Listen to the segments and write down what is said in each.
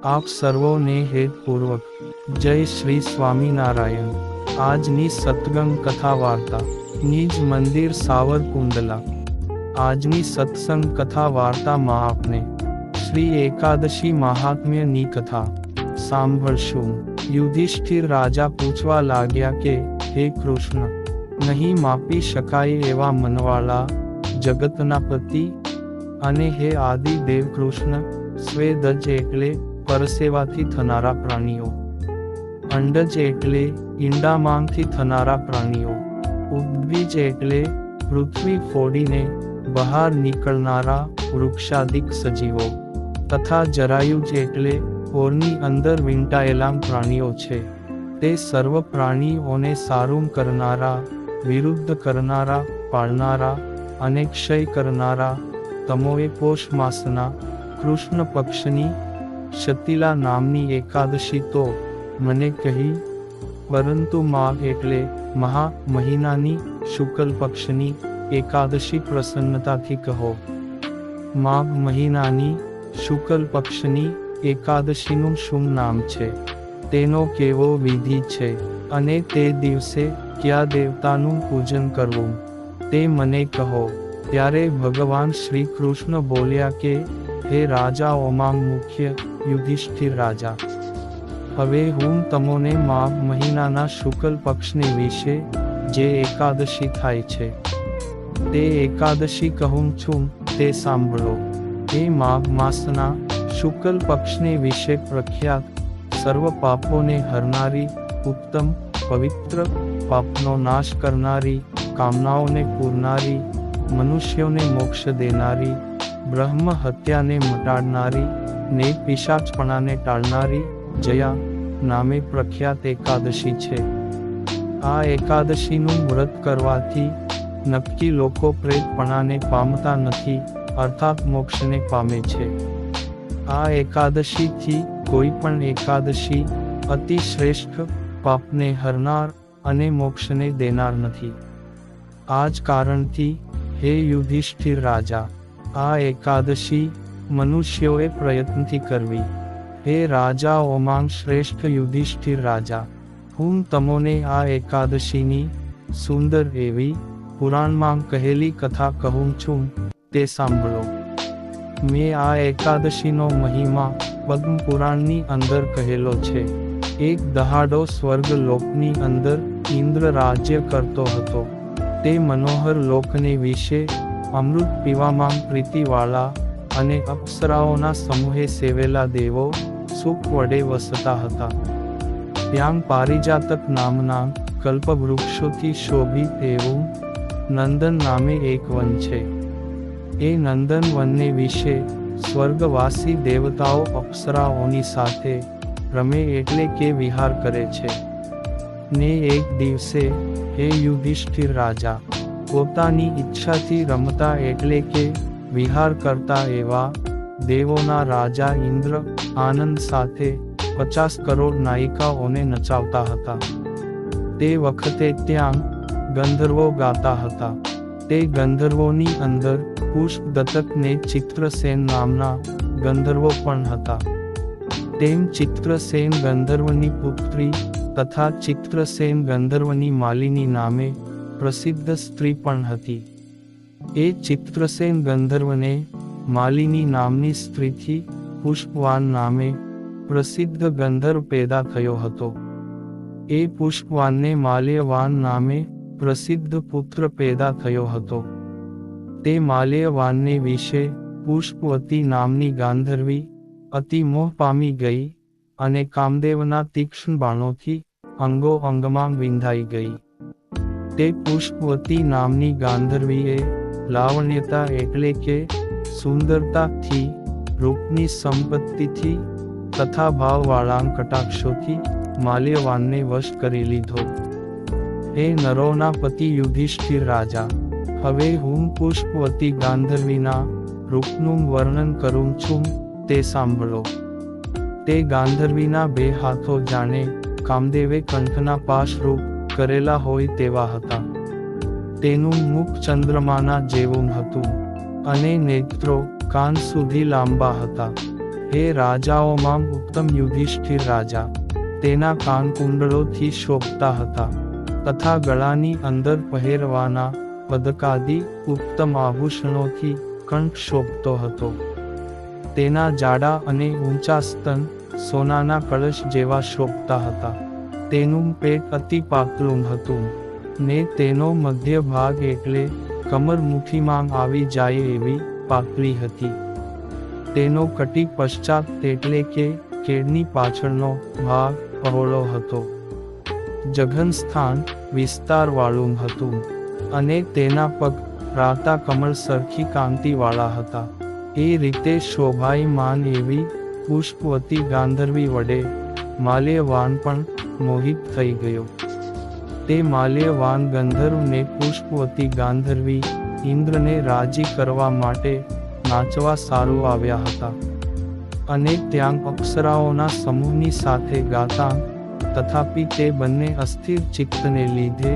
આપ સર્વોને હેતપૂર્વક જય શ્રી સ્વામિનારાયણ। આજની સત્સંગ કથા વાર્તા નિજ મંદિર સાવરકુંડલા। આજની સત્સંગ કથા વાર્તામાં આપને શ્રી એકાદશી મહાત્મ્યની કથા સાંભળશું। યુધિષ્ઠિર રાજા પૂછવા લાગ્યા કે હે કૃષ્ણ, નહીં માપી શકાય એવા મનવાળા જગતના પતિ અને હે આદિ દેવ કૃષ્ણ, સ્વેદજ એટલે પરસેવાથી થનારા પ્રાણીઓ, અંડજ એટલે ઈંડામાંથી થનારા પ્રાણીઓ, ઉદ્ભીજ એટલે પૃથ્વી ફોડીને બહાર નીકળનારા વૃક્ષાદિક સજીવો, તથા જરાયુજ એટલે પોરની અંદર વીંટાયેલા પ્રાણીઓ છે। તે સર્વ પ્રાણીઓને સારું કરનારા, વિરુદ્ધ કરનારા, પાળનારા અને ક્ષય કરનારા તમોએ પોષ માસના કૃષ્ણ પક્ષની શતીલા નામની એકાદશી તો મને કહી, પરંતુ માઘ એટલે મહા મહિનાની શુક્લ પક્ષની એકાદશી પ્રસન્નતાથી કહો। માઘ મહિનાની શુક્લ પક્ષની એકાદશીનું શું નામ છે, તેનો કેવો વિધિ છે અને તે દિવસે કયા દેવતાનું પૂજન કરવું તે મને કહો। ત્યારે ભગવાન શ્રી કૃષ્ણ બોલ્યા કે હે રાજાઓમાં મુખ્ય યુધિષ્ઠિર રાજા, હવે હું તમને માઘ મહિનાના શુક્લ પક્ષને વિશે જે એકાદશી થાય છે તે એકાદશી કહું છું તે સાંભળો। એ માઘ માસના શુક્લ પક્ષને વિશે પ્રખ્યાત, સર્વ પાપોને હરનારી, ઉત્તમ, પવિત્ર, પાપનો નાશ કરનારી, કામનાઓને પૂરનારી, મનુષ્યોને મોક્ષ દેનારી, બ્રહ્મ હત્યાને મટાડનારી ને પિશાચપણાને ટાળનારી જયા નામે પ્રખ્યાત એકાદશી છે। આ એકાદશીનું વ્રત કરવાથી નક્કી લોકો પ્રેતપણાને પામતા નથી, અર્થાત મોક્ષને પામે છે। આ એકાદશીથી કોઈ પણ એકાદશી અતિ શ્રેષ્ઠ, પાપને હરનાર અને મોક્ષને દેનાર નથી। આ જ કારણથી હે યુધિષ્ઠિર રાજા, આ એકાદશી મનુષ્યોએ પ્રયત્નથી કરવી। હે રાજાઓમાં શ્રેષ્ઠ યુધિષ્ઠિર રાજા, હું તમને આ એકાદશીની સુંદર એવી પુરાણમાં કહેલી કથા કહું છું તે સાંભળો। મેં આ એકાદશીનો મહિમા પદ્મ પુરાણની અંદર કહેલો છે। એક દહાડો સ્વર્ગ લોકની અંદર ઇન્દ્ર રાજ્ય કરતો હતો। તે મનોહર લોકને વિશે અમૃત પીવામાં પ્રીતિવાળા અને અપ્સરાઓના સમૂહે સેવેલા દેવો સુખ વડે વસતા હતા। ત્યાં પારિજાતક નામના કલ્પવૃક્ષોથી શોભિત એવું નંદન નામે એક વન છે। એ નંદન વનને વિશે સ્વર્ગવાસી દેવતાઓ અપ્સરાઓની સાથે રમે એટલે કે વિહાર કરે છે। ને એક દિવસે હે યુધિષ્ઠિર રાજા, પોતાની ઈચ્છાથી રમતા એટલે કે વિહાર કરતા એવા દેવોના રાજા ઇન્દ્ર આનંદ સાથે 50 કરોડ નાયિકાઓને નચાવતા હતા। તે વખતે ત્યાં ગંધર્વો ગાતા હતા। તે ગંધર્વોની અંદર પુષ્પદત્તક ને ચિત્રસેન નામના ગંધર્વો પણ હતા। તેમ ચિત્રસેન ગંધર્વની પુત્રી તથા ચિત્રસેન ગંધર્વની માલિની નામે પ્રસિદ્ધ સ્ત્રી પણ હતી। એ ચિત્રસેન ગંધર્વને માલિની નામની સ્ત્રીથી પુષ્પવાન નામે પ્રસિદ્ધ ગંધર્વ પેદા થયો હતો। એ પુષ્પવાનને માલ્યવાન નામે પ્રસિદ્ધ પુત્ર પેદા થયો હતો। તે માલ્યવાનને વિશે પુષ્પવતી નામની ગાંધર્વી અતિ મોહ પામી ગઈ અને કામદેવના તીક્ષ્ણ બાણોથી અંગો અંગમાં વિંધાઈ ગઈ। તે પુષ્પવતી નામની ગાંધર્વીએ લાવણ્યતા એટલે કે સુંદરતાથી, રૂપની સંપત્તિથી તથા ભાવવાળા કટાક્ષોથી માલ્યવાનને વશ કરી લીધો। હે નરોના પતિ યુધિષ્ઠિર રાજા, હવે હું પુષ્પવતી ગાંધર્વીના રૂપનું વર્ણન કરું છું તે સાંભળો। તે ગાંધર્વીના 2 હાથો જાણે કામદેવે કંઠના પાશ રૂપ કરેલા હોય તેવા હતા। તેનું મુખ ચંદ્રમાના જેવું હતું અને નેત્રો કાન સુધી લાંબા હતા। હે એ રાજાઓમાં ઉત્તમ યુધિષ્ઠિર રાજા. તેના કાન કુંડળોથી શોભતા હતા તથા ગળાની અંદર પહેરવાના પદકાદી ઉત્તમ આભૂષણોથી કંઠ શોભતો હતો. તેના જાડા અને ઊંચા સ્તન સોનાના કળશ જેવા શોભતા હતા. તેનું પેટ અતિ પાતળું હતું ને તેનો મધ્ય ભાગ એટલે કમર મુઠ્ઠીમાં આવી જાય એવી પાતળી હતી. તેનો કટી પશ્ચાત એટલે કે કેડની પાછળનો ભાગ પહોળો હતો. જઘન સ્થાન વિસ્તારવાળું હતું અને તેના પગ રાતા કમળ સરખી કાંતિવાળા હતા. એ રીતે શોભાયમાન એવી પુષ્પવતી ગાંધર્વી વડે માલ્યવાન પણ મોહિત થઈ ગયો. તે માલ્યવાન ગંધર્વને પુષ્પવતી ગાંધર્વી ઇન્દ્રને રાજી કરવા માટે નાચવા સારું આવ્યા હતા અને ત્યાં અપ્સરાઓના સમૂહની સાથે ગાતા. તથાપિ તે બંને અસ્થિર ચિત્તને લીધે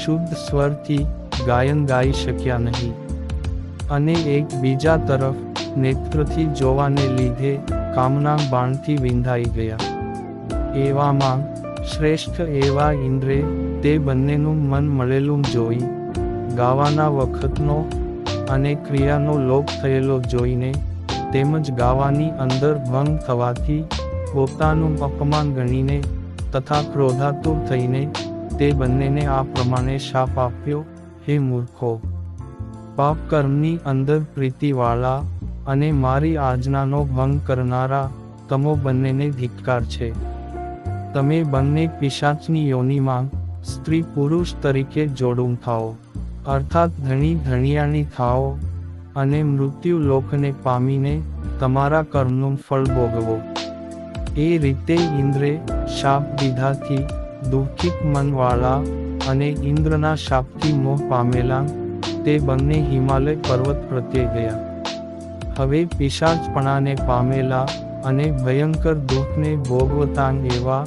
શુદ્ધ સ્વરથી ગાયન ગાઈ શક્યા નહીં અને એક બીજા તરફ નેત્રથી જોવાને લીધે કામના બાણથી વિંધાઈ ગયા. એવામાં શ્રેષ્ઠ એવા ઇન્દ્રે તે બંનેનું મન મળેલું જોઈ ગાવાના વખતનો અને ક્રિયાનો લોપ થયેલો જોઈને તેમજ ગાવાની અંદર ભંગ થવાથી પોતાનું અપમાન ગણીને તથા ક્રોધાતુર થઈને તે બંનેને આ પ્રમાણે શાપ આપ્યો, હે મૂર્ખો! પાપ કર્મની અંદર પ્રીતિવાળા અને મારી આજ્ઞાનો ભંગ કરનારા તમો બંનેને ધિક્કાર છે. તમે બંને પિશાચની યોનિમાં સ્ત્રી પુરુષ તરીકે જોડું થાઓ, અર્થાત ધણી ધણિયાણી થાઓ અને મૃત્યુ લોકને પામીને તમારા કર્મનું ફળ ભોગવો. એ રીતે ઇન્દ્રે શાપ દીધાથી દુઃખિત મનવાળા અને ઇન્દ્રના શાપથી મોહ પામેલા તે બંને હિમાલય પર્વત પ્રત્યે ગયા. હવે પિશાચપણાને પામેલા અને ભયંકર દુઃખને ભોગવતા એવા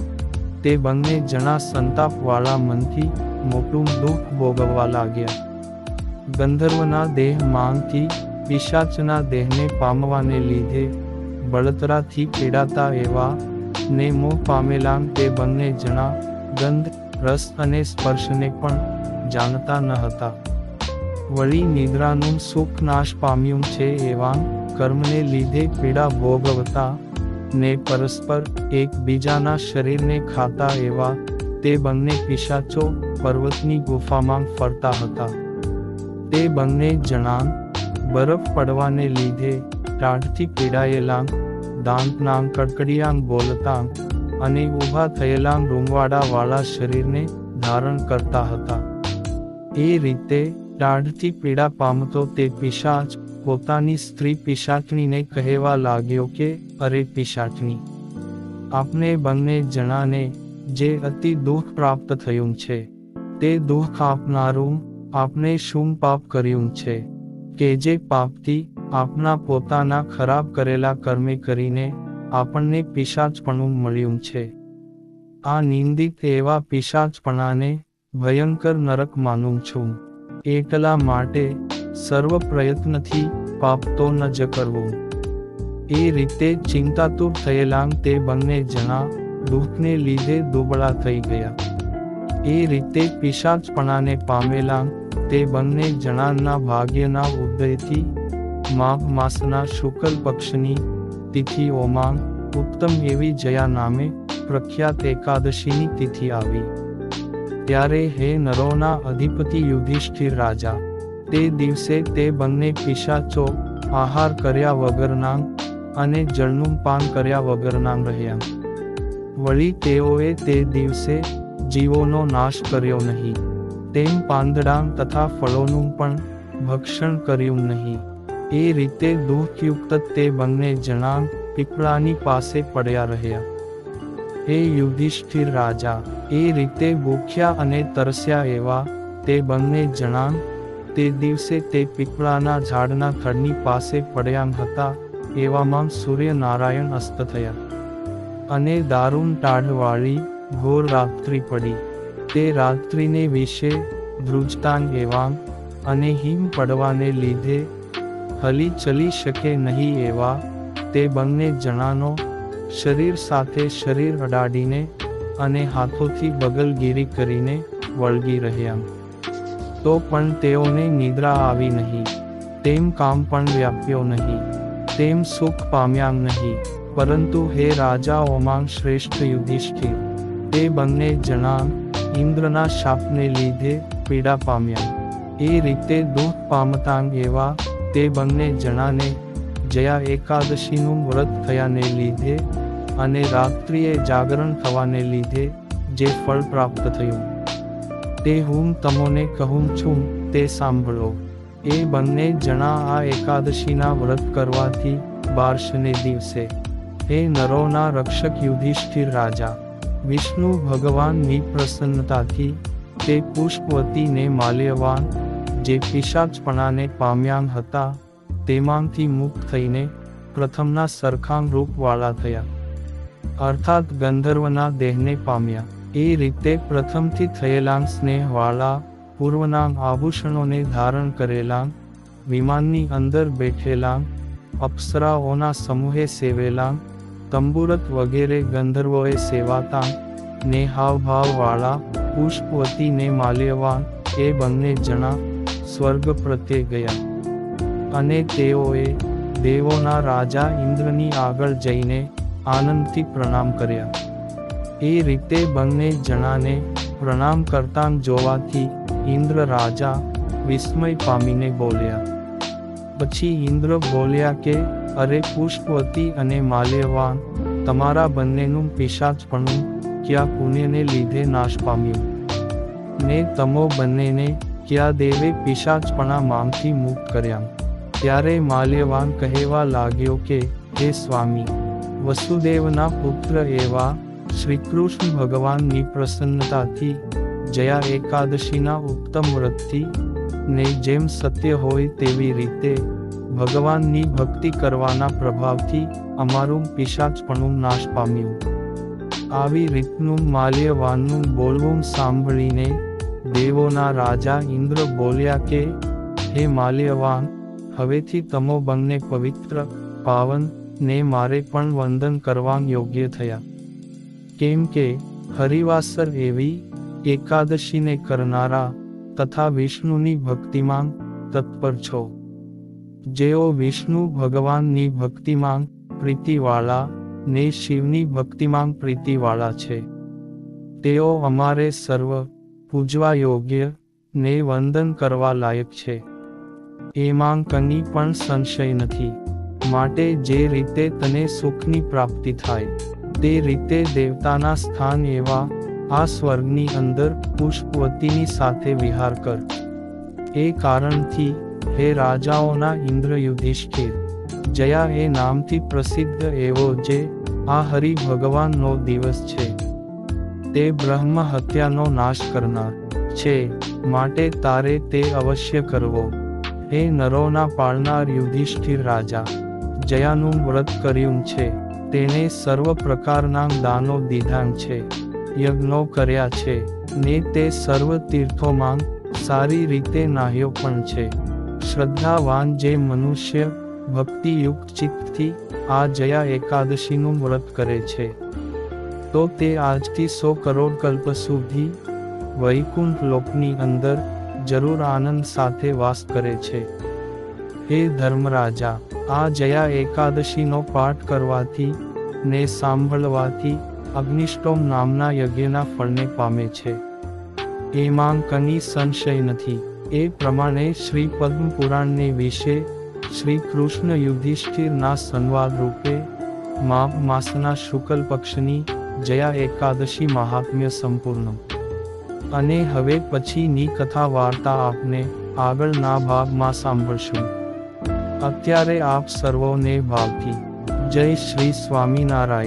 તે બંને જણા સંતાપવાળા મનથી મોટું દુઃખ ભોગવવા લાગ્યા. ગંધર્વના દેહમાંથી પિશાચના દેહને પામવાને લીધે બળતરાથી પીડાતા એવા ને મોહ પામેલા તે બંને જણા ગંધ, રસ અને સ્પર્શને પણ જાણતા ન હતા. વળી નિદ્રાનું સુખ નાશ પામ્યું છે એવા કર્મને લીધે પીડા ભોગવતા ને પરસ્પર એકબીજાના શરીરને ખાતા એવા તે બંને પિશાચો પર્વતની ગુફામાં ફરતા હતા. તે બંને જણા બરફ પડવાને લીધે ટાઢથી પીડાયેલા, દાંતના કડકડિયાંગ બોલતા અને ઊભા થયેલા રૂંવાડાવાળા શરીરને ધારણ કરતા હતા. એ રીતે ટાઢથી પીડા પામતો તે પિશાચ પોતાની સ્ત્રી પિશાચણીને કહેવા લાગ્યો કે, અરે પિશાચણી, આપને બંને જણાને જે અતિ દુઃખ પ્રાપ્ત થયું છે તે દુઃખ આપનારું આપને શું પાપ કર્યું છે કે જે પાપથી આપના પોતાના ખરાબ કરેલા કર્મે કરીને આપણને પિશાચપણું મળ્યું છે. આ નિંદિત એવા પિશાચપણાને ભયંકર નરક માનું છું. એટલા માટે સર્વ પ્રયત્નથી પાપ તો ન જ કરવું. એ રીતે ચિંતાતુર થયેલા તે બંને જણા દુઃખને લીધે દુબળા થઈ ગયા. એ રીતે પિશાચપણાને પામેલા તે બંને જણાના ભાગ્યના ઉદયથી માઘ માસના શુક્લ પક્ષની તિથિઓમાં ઉત્તમ એવી જયા નામે પ્રખ્યાત એકાદશીની તિથિ આવી. ત્યારે હે નરોના અધિપતિ યુધિષ્ઠિર રાજા, તે દિવસે તે બંને પિશાચો આહાર કર્યા વગરના અને જળનું પાન કર્યા વગરના રહ્યા. વળી તેઓએ તે દિવસે જીવોનો નાશ કર્યો નહીં, તેમ પાંદડા તથા ફળોનું પણ ભક્ષણ કર્યું નહીં. એ રીતે દુઃખયુક્ત તે બંને જણા પીપળાની પાસે પડ્યા રહ્યા. હે યુધિષ્ઠિર રાજા, એ રીતે ભૂખ્યા અને તરસ્યા એવા તે બંને જણા તે દિવસે તે પીપળાના ઝાડના થડની પાસે પડ્યા હતા. એવામાં સૂર્યનારાયણ અસ્ત થયા અને દારૂણ ટાઢવાળી ઘોર રાત્રિ પડી. તે રાત્રિને વિશે ધ્રુજતા એવા અને હિમ પડવાને લીધે હલી ચલી શકે નહીં એવા તે બંને જણાનો શરીર સાથે શરીર અડાડીને અને હાથોથી બગલગીરી કરીને વળગી રહ્યા. તો પણ તેઓને નિદ્રા આવી નહીં, તેમ કામ પણ વ્યાપ્યો નહીં, તેમ સુખ પામ્યા નહીં. પરંતુ હે રાજાઓમાં શ્રેષ્ઠ યુધિષ્ઠિર, તે બંને જણા ઇન્દ્રના શાપને લીધે પીડા પામ્યા. એ રીતે દુઃખ પામતાં એવા તે બંને જણાને જયા એકાદશીનું વ્રત થયાને લીધે અને રાત્રિએ જાગરણ થવાને લીધે જે ફળ પ્રાપ્ત થયું તે હું તમને કહું છું તે સાંભળો. એ બંને જણા આ એકાદશીના વ્રત કરવાથી 12ને દિવસે હે નરોના રક્ષક યુધિષ્ઠિર રાજા, વિષ્ણુ ભગવાનની પ્રસન્નતાથી તે પુષ્પવતીને માલ્યવાન જે પિશાચપણાને પામ્યા હતા તેમાંથી મુક્ત થઈને પ્રથમના સરખાં રૂપવાળા થયા, અર્થાત ગંધર્વના દેહને પામ્યા. એ રીતે પ્રથમથી થયેલા સ્નેહવાળા પૂર્વના આભૂષણોને ધારણ કરેલા, વિમાનની અંદર બેઠેલા, અપ્સરાઓના સમૂહે સેવેલા, તંબુરત વગેરે ગંધર્વોએ સેવાતા ને હાવભાવવાળા પુષ્પવતીને માલ્યવાન એ બંને જણા સ્વર્ગ પ્રત્યે ગયા. અને તેઓએ દેવોના રાજા ઇન્દ્રની આગળ જઈને આનંદથી પ્રણામ કર્યા. એ રીતે બંને જણાને પ્રણામ કરતાં જોવાથી ઇન્દ્ર રાજા વિસ્મય પામીને બોલ્યા. પછી ઇન્દ્ર બોલ્યા કે અરે પુષ્પવતી અને માલ્યવાન, તમારા બંનેનું પિશાચપણું કયા પુણ્યને લીધે નાશ પામ્યું, ને તમો બંનેને કયા દેવે પિશાચપણા માંથી મુક્ત કર્યા. ત્યારે માલ્યવાન કહેવા લાગ્યો કે હે સ્વામી, વસુદેવના પુત્ર એવા શ્રીકૃષ્ણ ભગવાનની પ્રસન્નતાથી જયા એકાદશીના ઉત્તમ વ્રતથી ને જેમ સત્ય હોય તેવી રીતે ભગવાનની ભક્તિ કરવાના પ્રભાવથી અમારું પિશાચપણું નાશ પામ્યું. આવી રીતનું માલ્યવાનનું બોલવું સાંભળીને દેવોના રાજા ઇન્દ્ર બોલ્યા કે હે માલ્યવાન, હવેથી તમો બંને પવિત્ર, પાવન ને મારે પણ વંદન કરવા યોગ્ય થયા. કેમ કે હરિવાસર એવી એકાદશીને કરનારા તથા વિષ્ણુની ભક્તિમાં તત્પર છો. જેઓ વિષ્ણુ ભગવાનની ભક્તિમાં પ્રીતિવાળા ને શિવની ભક્તિમાં પ્રીતિવાળા છે, તેઓ અમારે સર્વ પૂજવા યોગ્ય ને વંદન કરવા લાયક છે, એમાં કંઈ પણ સંશય નથી. માટે જે રીતે તને સુખની પ્રાપ્તિ થાય તે રીતે દેવતાના સ્થાન એવા આ સ્વર્ગની અંદર પુષ્પવતીની સાથે વિહાર કર. એ કારણથી હે રાજાઓના ઇન્દ્ર યુધિષ્ઠિર, જયા એ નામથી પ્રસિદ્ધ એવો જે આ હરિ ભગવાનનો દિવસ છે તે બ્રહ્મ હત્યાનો નાશ કરનાર છે, માટે તારે તે અવશ્ય કરવો. હે નરોના પાળનાર યુધિષ્ઠિર રાજા, જયાનું વ્રત કર્યું છે તેને સર્વ પ્રકારના દાનો દીધાં છે, યજ્ઞો કર્યા છે ને તે સર્વ તીર્થોમાં સારી રીતે નાહ્યો પણ છે. શ્રદ્ધાવાન જે મનુષ્ય ભક્તિયુક્ત ચિત્તથી આ જયા એકાદશીનું વ્રત કરે છે તો તે આજથી 100 કરોડ કલ્પ સુધી વૈકુંઠ લોકની અંદર જરૂર આનંદ સાથે વાસ કરે છે. હે ધર્મરાજા, આ જયા એકાદશીનો પાઠ કરવાથી ને સાંભળવાથી અગ્નિષ્ટોમ નામના યજ્ઞના ફળને પામે છે, એમાં કંઈ સંશય નથી. એ પ્રમાણે શ્રી પદ્મ પુરાણને વિશે શ્રી કૃષ્ણ યુધિષ્ઠિરના સંવાદ રૂપે માઘ માસના શુક્લ પક્ષની જયા એકાદશી મહાત્મ્ય સંપૂર્ણ. અને હવે પછીની કથા વાર્તા આપને આગળના ભાગમાં સાંભળશું. અત્યારે આપ સર્વોને ભાવથી જય શ્રી સ્વામિનારાયણ.